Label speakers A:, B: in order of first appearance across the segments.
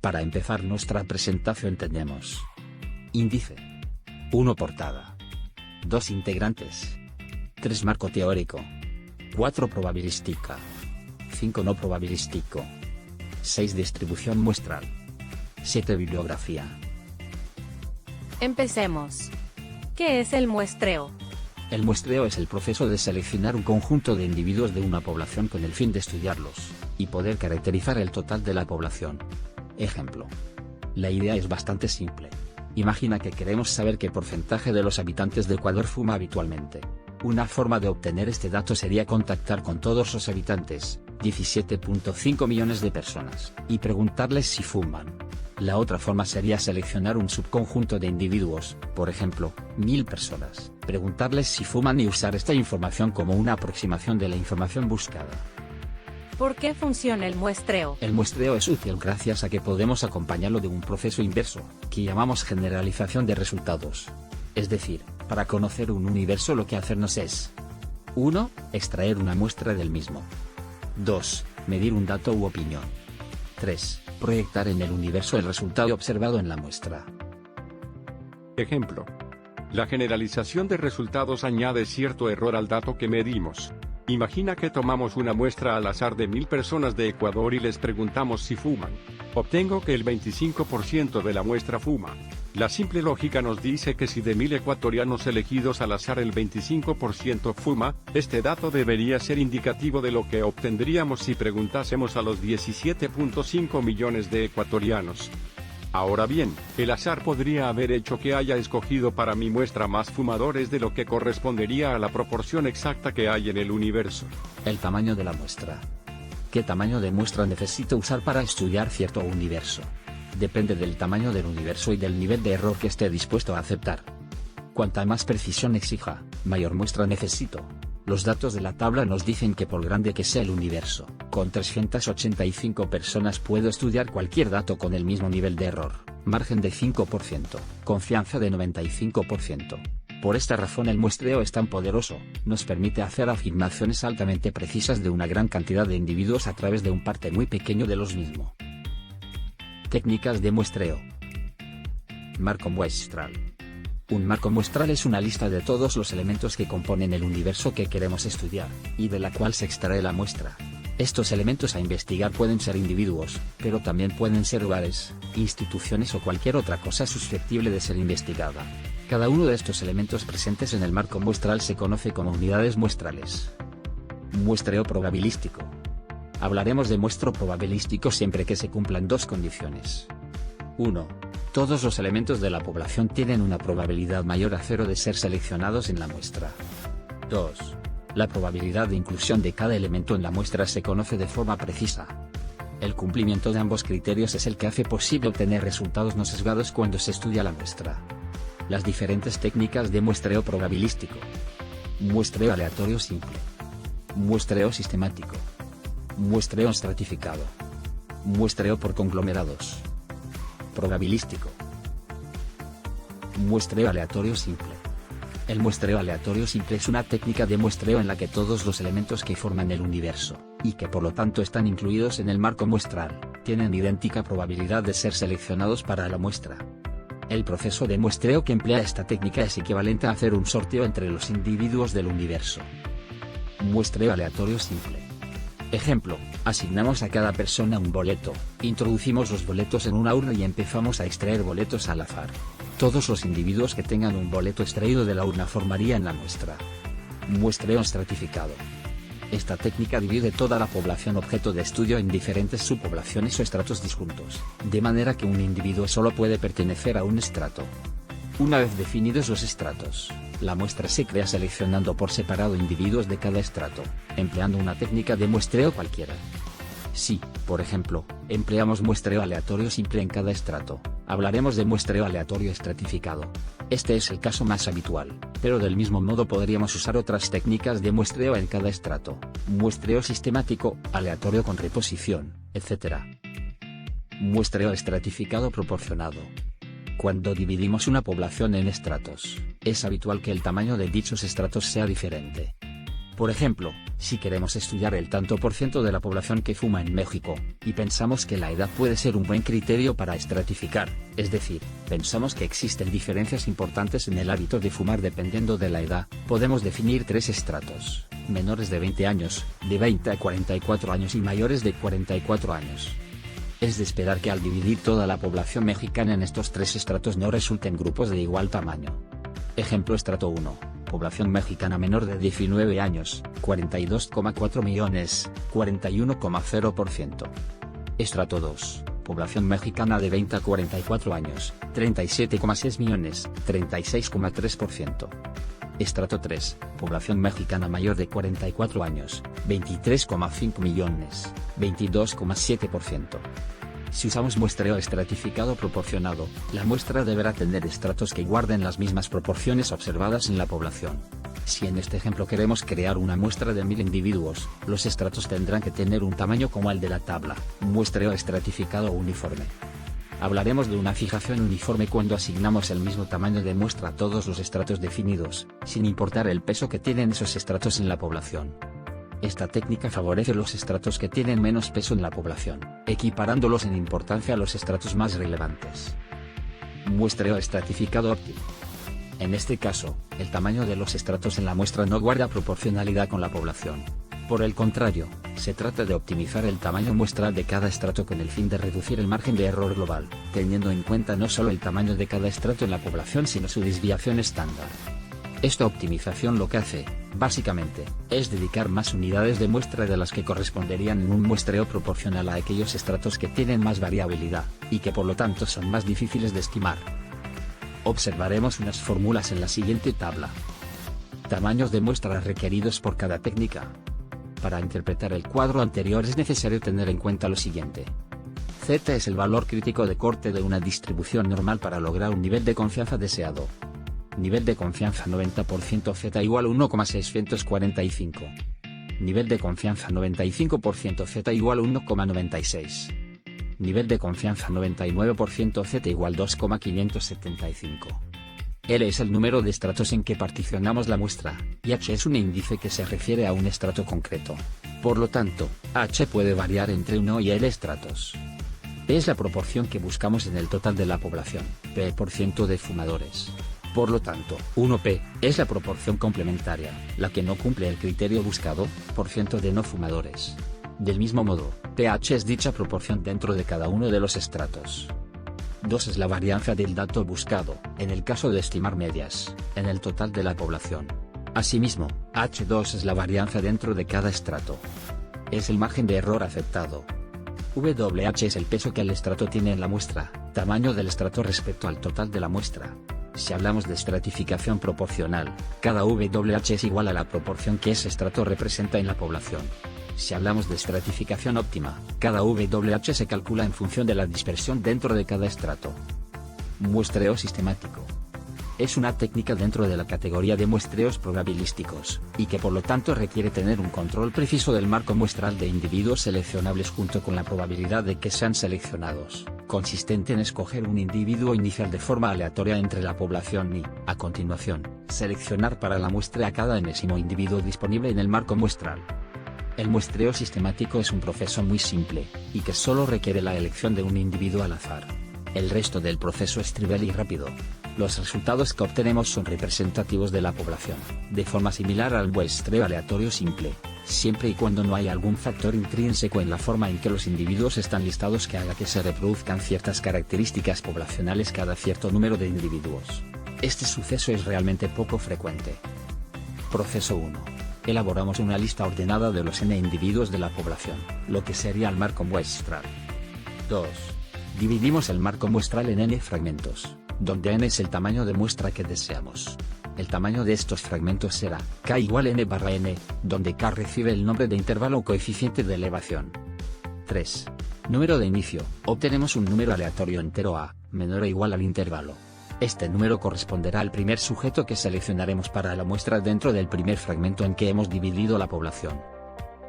A: Para empezar nuestra presentación tenemos índice, 1 portada, 2 integrantes, 3 marco teórico, 4 probabilística, 5 no probabilístico, 6 distribución muestral, 7 bibliografía.
B: Empecemos. ¿Qué es el muestreo?
A: El muestreo es el proceso de seleccionar un conjunto de individuos de una población con el fin de estudiarlos, y poder caracterizar el total de la población. Ejemplo. La idea es bastante simple. Imagina que queremos saber qué porcentaje de los habitantes de Ecuador fuma habitualmente. Una forma de obtener este dato sería contactar con todos los habitantes, 17.5 millones de personas, y preguntarles si fuman. La otra forma sería seleccionar un subconjunto de individuos, por ejemplo, 1000 personas, preguntarles si fuman y usar esta información como una aproximación de la información buscada.
B: ¿Por qué funciona el muestreo?
A: El muestreo es útil gracias a que podemos acompañarlo de un proceso inverso, que llamamos generalización de resultados. Es decir, para conocer un universo lo que hacernos es 1. Extraer una muestra del mismo. 2. Medir un dato u opinión. 3. Proyectar en el universo el resultado observado en la muestra.
C: Ejemplo. La generalización de resultados añade cierto error al dato que medimos. Imagina que tomamos una muestra al azar de 1000 personas de Ecuador y les preguntamos si fuman. Obtengo que el 25% de la muestra fuma. La simple lógica nos dice que si de 1000 ecuatorianos elegidos al azar el 25% fuma, este dato debería ser indicativo de lo que obtendríamos si preguntásemos a los 17.5 millones de ecuatorianos. Ahora bien, el azar podría haber hecho que haya escogido para mi muestra más fumadores de lo que correspondería a la proporción exacta que hay en el universo.
A: El tamaño de la muestra. ¿Qué tamaño de muestra necesito usar para estudiar cierto universo? Depende del tamaño del universo y del nivel de error que esté dispuesto a aceptar. Cuanta más precisión exija, mayor muestra necesito. Los datos de la tabla nos dicen que por grande que sea el universo, con 385 personas puedo estudiar cualquier dato con el mismo nivel de error, margen de 5%, confianza de 95%. Por esta razón el muestreo es tan poderoso, nos permite hacer afirmaciones altamente precisas de una gran cantidad de individuos a través de un parte muy pequeño de los mismos. Técnicas de muestreo. Marco muestral. Un marco muestral es una lista de todos los elementos que componen el universo que queremos estudiar, y de la cual se extrae la muestra. Estos elementos a investigar pueden ser individuos, pero también pueden ser lugares, instituciones o cualquier otra cosa susceptible de ser investigada. Cada uno de estos elementos presentes en el marco muestral se conoce como unidades muestrales. Muestreo probabilístico. Hablaremos de muestreo probabilístico siempre que se cumplan dos condiciones. 1. Todos los elementos de la población tienen una probabilidad mayor a 0 de ser seleccionados en la muestra. 2. La probabilidad de inclusión de cada elemento en la muestra se conoce de forma precisa. El cumplimiento de ambos criterios es el que hace posible obtener resultados no sesgados cuando se estudia la muestra. Las diferentes técnicas de muestreo probabilístico. Muestreo aleatorio simple. Muestreo sistemático. Muestreo estratificado. Muestreo por conglomerados. Probabilístico. Muestreo aleatorio simple. El muestreo aleatorio simple es una técnica de muestreo en la que todos los elementos que forman el universo, y que por lo tanto están incluidos en el marco muestral, tienen idéntica probabilidad de ser seleccionados para la muestra. El proceso de muestreo que emplea esta técnica es equivalente a hacer un sorteo entre los individuos del universo. Muestreo aleatorio simple. Ejemplo, asignamos a cada persona un boleto, introducimos los boletos en una urna y empezamos a extraer boletos al azar. Todos los individuos que tengan un boleto extraído de la urna formarían la muestra. Muestreo estratificado. Esta técnica divide toda la población objeto de estudio en diferentes subpoblaciones o estratos disjuntos, de manera que un individuo solo puede pertenecer a un estrato. Una vez definidos los estratos, la muestra se crea seleccionando por separado individuos de cada estrato, empleando una técnica de muestreo cualquiera. Si, por ejemplo, empleamos muestreo aleatorio simple en cada estrato, hablaremos de muestreo aleatorio estratificado. Este es el caso más habitual, pero del mismo modo podríamos usar otras técnicas de muestreo en cada estrato, muestreo sistemático, aleatorio con reposición, etc. Muestreo estratificado proporcionado. Cuando dividimos una población en estratos, es habitual que el tamaño de dichos estratos sea diferente. Por ejemplo, si queremos estudiar el tanto por ciento de la población que fuma en México, y pensamos que la edad puede ser un buen criterio para estratificar, es decir, pensamos que existen diferencias importantes en el hábito de fumar dependiendo de la edad, podemos definir 3 estratos: menores de 20 años, de 20 a 44 años y mayores de 44 años. Es de esperar que al dividir toda la población mexicana en estos 3 estratos no resulten grupos de igual tamaño. Ejemplo: estrato 1. Población mexicana menor de 19 años, 42,4 millones, 41,0%. Estrato 2. Población mexicana de 20 a 44 años, 37,6 millones, 36,3%. Estrato 3. Población mexicana mayor de 44 años, 23,5 millones, 22,7%. Si usamos muestreo estratificado proporcionado, la muestra deberá tener estratos que guarden las mismas proporciones observadas en la población. Si en este ejemplo queremos crear una muestra de 1000 individuos, los estratos tendrán que tener un tamaño como el de la tabla, muestreo estratificado uniforme. Hablaremos de una fijación uniforme cuando asignamos el mismo tamaño de muestra a todos los estratos definidos, sin importar el peso que tienen esos estratos en la población. Esta técnica favorece los estratos que tienen menos peso en la población, equiparándolos en importancia a los estratos más relevantes. Muestreo estratificado óptimo. En este caso, el tamaño de los estratos en la muestra no guarda proporcionalidad con la población. Por el contrario, se trata de optimizar el tamaño muestral de cada estrato con el fin de reducir el margen de error global, teniendo en cuenta no solo el tamaño de cada estrato en la población sino su desviación estándar. Esta optimización lo que hace, básicamente, es dedicar más unidades de muestra de las que corresponderían en un muestreo proporcional a aquellos estratos que tienen más variabilidad, y que por lo tanto son más difíciles de estimar. Observaremos unas fórmulas en la siguiente tabla. Tamaños de muestra requeridos por cada técnica. Para interpretar el cuadro anterior es necesario tener en cuenta lo siguiente. Z es el valor crítico de corte de una distribución normal para lograr un nivel de confianza deseado. Nivel de confianza 90% Z igual 1,645. Nivel de confianza 95% Z igual 1,96. Nivel de confianza 99% Z igual 2,575. L es el número de estratos en que particionamos la muestra, y H es un índice que se refiere a un estrato concreto. Por lo tanto, H puede variar entre 1 y L estratos. P es la proporción que buscamos en el total de la población, P% de fumadores. Por lo tanto, 1P es la proporción complementaria, la que no cumple el criterio buscado, % de no fumadores. Del mismo modo, pH es dicha proporción dentro de cada uno de los estratos. 2 es la varianza del dato buscado, en el caso de estimar medias, en el total de la población. Asimismo, H2 es la varianza dentro de cada estrato. Es el margen de error aceptado. WH es el peso que el estrato tiene en la muestra, tamaño del estrato respecto al total de la muestra. Si hablamos de estratificación proporcional, cada WH es igual a la proporción que ese estrato representa en la población. Si hablamos de estratificación óptima, cada WH se calcula en función de la dispersión dentro de cada estrato. Muestreo sistemático. Es una técnica dentro de la categoría de muestreos probabilísticos, y que por lo tanto requiere tener un control preciso del marco muestral de individuos seleccionables junto con la probabilidad de que sean seleccionados, consistente en escoger un individuo inicial de forma aleatoria entre la población y, a continuación, seleccionar para la muestra a cada enésimo individuo disponible en el marco muestral. El muestreo sistemático es un proceso muy simple, y que solo requiere la elección de un individuo al azar. El resto del proceso es trivial y rápido. Los resultados que obtenemos son representativos de la población, de forma similar al muestreo aleatorio simple, siempre y cuando no haya algún factor intrínseco en la forma en que los individuos están listados que haga que se reproduzcan ciertas características poblacionales cada cierto número de individuos. Este suceso es realmente poco frecuente. Proceso 1. Elaboramos una lista ordenada de los n individuos de la población, lo que sería el marco muestral. 2. Dividimos el marco muestral en n fragmentos, donde n es el tamaño de muestra que deseamos. El tamaño de estos fragmentos será k igual n/n, donde k recibe el nombre de intervalo o coeficiente de elevación. 3. Número de inicio. Obtenemos un número aleatorio entero a, menor o igual al intervalo. Este número corresponderá al primer sujeto que seleccionaremos para la muestra dentro del primer fragmento en que hemos dividido la población.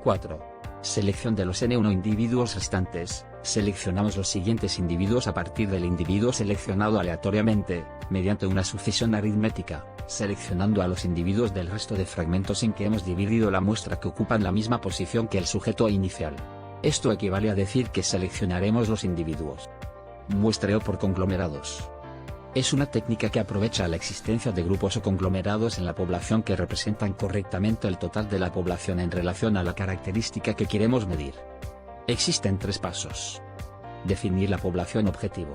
A: 4. Selección de los n1 individuos restantes, Seleccionamos los siguientes individuos a partir del individuo seleccionado aleatoriamente, mediante una sucesión aritmética, seleccionando a los individuos del resto de fragmentos en que hemos dividido la muestra que ocupan la misma posición que el sujeto inicial. Esto equivale a decir que seleccionaremos los individuos. Muestreo por conglomerados. Es una técnica que aprovecha la existencia de grupos o conglomerados en la población que representan correctamente el total de la población en relación a la característica que queremos medir. Existen 3 pasos. Definir la población objetivo.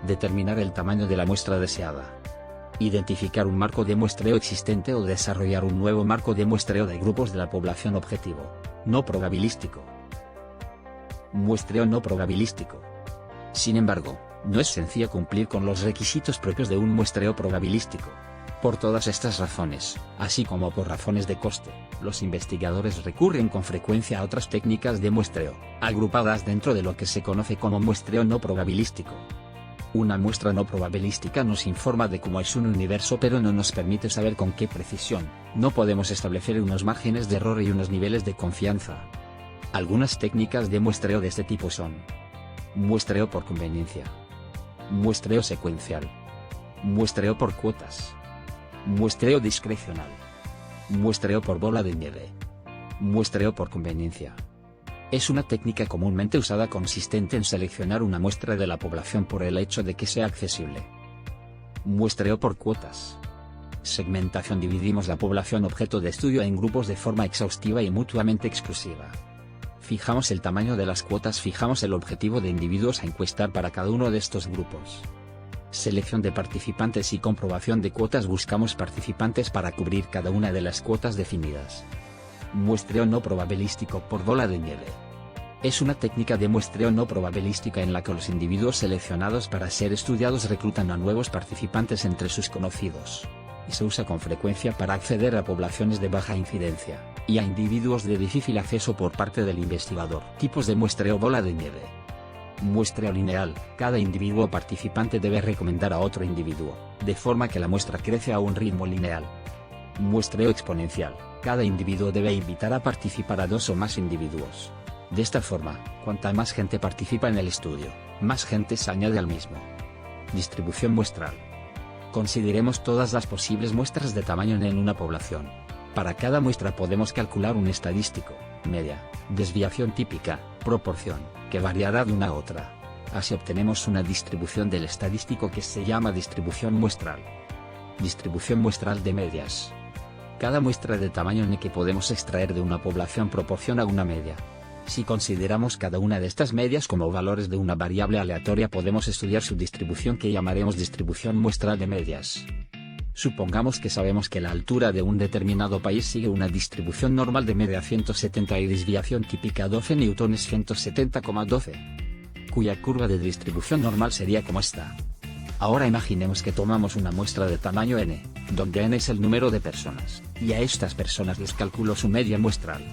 A: Determinar el tamaño de la muestra deseada. Identificar un marco de muestreo existente o desarrollar un nuevo marco de muestreo de grupos de la población objetivo, no probabilístico. Muestreo no probabilístico. Sin embargo, no es sencillo cumplir con los requisitos propios de un muestreo probabilístico. Por todas estas razones, así como por razones de coste, los investigadores recurren con frecuencia a otras técnicas de muestreo, agrupadas dentro de lo que se conoce como muestreo no probabilístico. Una muestra no probabilística nos informa de cómo es un universo, pero no nos permite saber con qué precisión. No podemos establecer unos márgenes de error y unos niveles de confianza. Algunas técnicas de muestreo de este tipo son: muestreo por conveniencia, muestreo secuencial, muestreo por cuotas, muestreo discrecional, muestreo por bola de nieve, muestreo por conveniencia. Es una técnica comúnmente usada consistente en seleccionar una muestra de la población por el hecho de que sea accesible. Muestreo por cuotas. Segmentación: dividimos la población objeto de estudio en grupos de forma exhaustiva y mutuamente exclusiva. Fijamos el tamaño de las cuotas, fijamos el objetivo de individuos a encuestar para cada uno de estos grupos. Selección de participantes y comprobación de cuotas: buscamos participantes para cubrir cada una de las cuotas definidas. Muestreo no probabilístico por bola de nieve. Es una técnica de muestreo no probabilística en la que los individuos seleccionados para ser estudiados reclutan a nuevos participantes entre sus conocidos, y se usa con frecuencia para acceder a poblaciones de baja incidencia, y a individuos de difícil acceso por parte del investigador. Tipos de muestreo: bola de nieve. Muestreo lineal: cada individuo participante debe recomendar a otro individuo, de forma que la muestra crece a un ritmo lineal. Muestreo exponencial: cada individuo debe invitar a participar a 2 o más individuos. De esta forma, cuanta más gente participa en el estudio, más gente se añade al mismo. Distribución muestral. Consideremos todas las posibles muestras de tamaño n en una población. Para cada muestra podemos calcular un estadístico, media, desviación típica, proporción, que variará de una a otra. Así obtenemos una distribución del estadístico que se llama distribución muestral. Distribución muestral de medias. Cada muestra de tamaño n que podemos extraer de una población proporciona una media. Si consideramos cada una de estas medias como valores de una variable aleatoria, podemos estudiar su distribución, que llamaremos distribución muestral de medias. Supongamos que sabemos que la altura de un determinado país sigue una distribución normal de media 170 y desviación típica 12 newtones 170,12, cuya curva de distribución normal sería como esta. Ahora imaginemos que tomamos una muestra de tamaño n, donde n es el número de personas, y a estas personas les calculo su media muestral.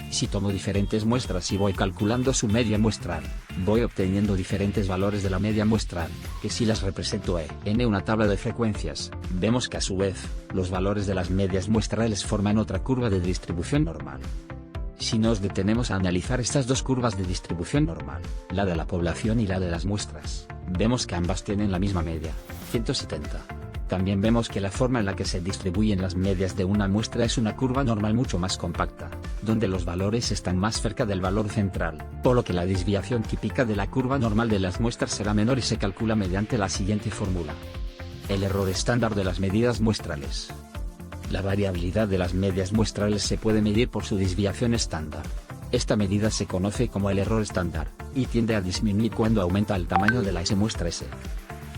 A: Si tomo diferentes muestras y voy calculando su media muestral, voy obteniendo diferentes valores de la media muestral, que si las represento en una tabla de frecuencias, vemos que a su vez, los valores de las medias muestrales forman otra curva de distribución normal. Si nos detenemos a analizar estas dos curvas de distribución normal, la de la población y la de las muestras, vemos que ambas tienen la misma media, 170. También vemos que la forma en la que se distribuyen las medias de una muestra es una curva normal mucho más compacta, donde los valores están más cerca del valor central, por lo que la desviación típica de la curva normal de las muestras será menor y se calcula mediante la siguiente fórmula. El error estándar de las medidas muestrales. La variabilidad de las medias muestrales se puede medir por su desviación estándar. Esta medida se conoce como el error estándar, y tiende a disminuir cuando aumenta el tamaño de la S muestra S.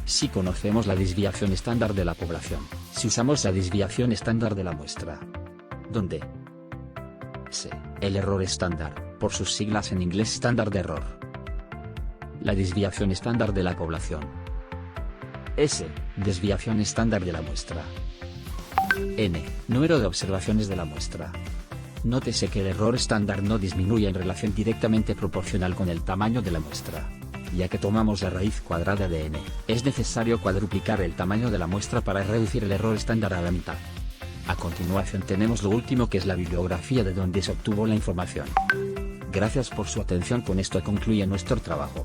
A: Si conocemos la desviación estándar de la población, si usamos la desviación estándar de la muestra, donde S, el error estándar, por sus siglas en inglés Standard Error. La desviación estándar de la población. S, desviación estándar de la muestra. N, número de observaciones de la muestra. Nótese que el error estándar no disminuye en relación directamente proporcional con el tamaño de la muestra. Ya que tomamos la raíz cuadrada de n, es necesario cuadruplicar el tamaño de la muestra para reducir el error estándar a la mitad. A continuación tenemos lo último, que es la bibliografía de donde se obtuvo la información. Gracias por su atención. Con esto concluye nuestro trabajo.